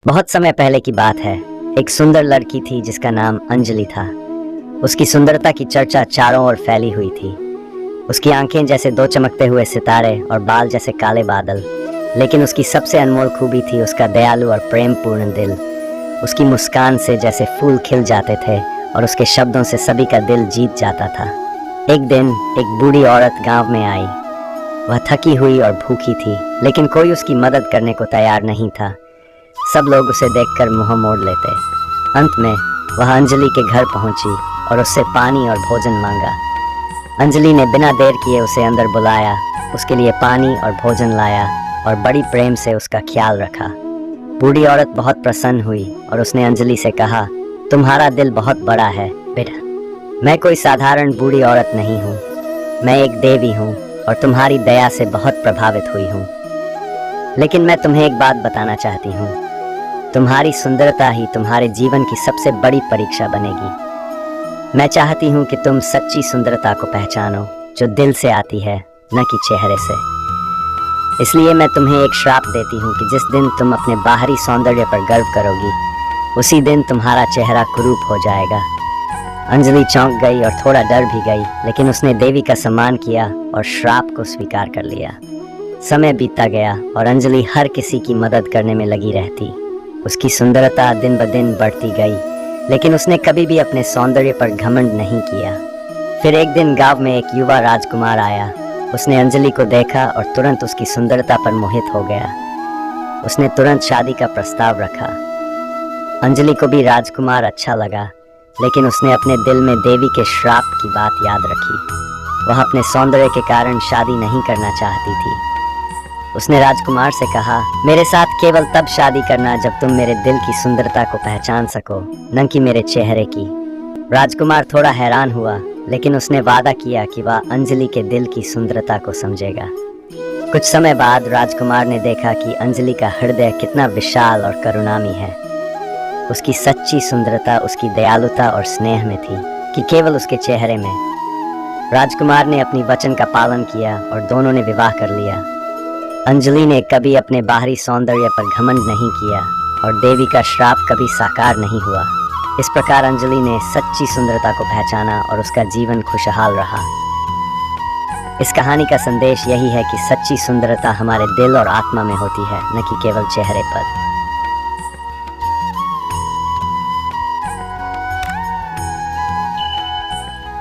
बहुत समय पहले की बात है। एक सुंदर लड़की थी जिसका नाम अंजलि था। उसकी सुंदरता की चर्चा चारों ओर फैली हुई थी। उसकी आंखें जैसे दो चमकते हुए सितारे और बाल जैसे काले बादल। लेकिन उसकी सबसे अनमोल खूबी थी उसका दयालु और प्रेमपूर्ण दिल। उसकी मुस्कान से जैसे फूल खिल जाते थे और उसके शब्दों से सभी का दिल जीत जाता था। एक दिन एक बूढ़ी औरत गांव में आई। वह थकी हुई और भूखी थी, लेकिन कोई उसकी मदद करने को तैयार नहीं था। सब लोग उसे देखकर मुंह मोड़ लेते। अंत में वह अंजलि के घर पहुंची और उससे पानी और भोजन मांगा। अंजलि ने बिना देर किए उसे अंदर बुलाया, उसके लिए पानी और भोजन लाया और बड़ी प्रेम से उसका ख्याल रखा। बूढ़ी औरत बहुत प्रसन्न हुई और उसने अंजलि से कहा, तुम्हारा दिल बहुत बड़ा है बेटा। मैं कोई साधारण बूढ़ी औरत नहीं हूँ, मैं एक देवी हूँ और तुम्हारी दया से बहुत प्रभावित हुई हूँ। लेकिन मैं तुम्हें एक बात बताना चाहती हूँ, तुम्हारी सुंदरता ही तुम्हारे जीवन की सबसे बड़ी परीक्षा बनेगी। मैं चाहती हूँ कि तुम सच्ची सुंदरता को पहचानो जो दिल से आती है, न कि चेहरे से। इसलिए मैं तुम्हें एक श्राप देती हूँ कि जिस दिन तुम अपने बाहरी सौंदर्य पर गर्व करोगी, उसी दिन तुम्हारा चेहरा कुरूप हो जाएगा। अंजलि चौंक गई और थोड़ा डर भी गई, लेकिन उसने देवी का सम्मान किया और श्राप को स्वीकार कर लिया। समय बीतता गया और अंजलि हर किसी की मदद करने में लगी रहती। उसकी सुंदरता दिन ब दिन बढ़ती गई, लेकिन उसने कभी भी अपने सौंदर्य पर घमंड नहीं किया। फिर एक दिन गांव में एक युवा राजकुमार आया। उसने अंजलि को देखा और तुरंत उसकी सुंदरता पर मोहित हो गया। उसने तुरंत शादी का प्रस्ताव रखा। अंजलि को भी राजकुमार अच्छा लगा, लेकिन उसने अपने दिल में देवी के श्राप की बात याद रखी। वह अपने सौंदर्य के कारण शादी नहीं करना चाहती थी। उसने राजकुमार से कहा, मेरे साथ केवल तब शादी करना जब तुम मेरे दिल की सुंदरता को पहचान सको, न कि मेरे चेहरे की। राजकुमार थोड़ा हैरान हुआ, लेकिन उसने वादा किया कि वह अंजलि के दिल की सुंदरता को समझेगा। कुछ समय बाद राजकुमार ने देखा कि अंजलि का हृदय कितना विशाल और करुणामयी है। उसकी सच्ची सुंदरता उसकी दयालुता और स्नेह में थी कि केवल उसके चेहरे में। राजकुमार ने अपनी वचन का पालन किया और दोनों ने विवाह कर लिया। अंजलि ने कभी अपने बाहरी सौंदर्य पर घमंड नहीं किया और देवी का श्राप कभी साकार नहीं हुआ। इस प्रकार अंजलि ने सच्ची सुंदरता को पहचाना और उसका जीवन खुशहाल रहा। इस कहानी का संदेश यही है कि सच्ची सुंदरता हमारे दिल और आत्मा में होती है, न कि केवल चेहरे पर।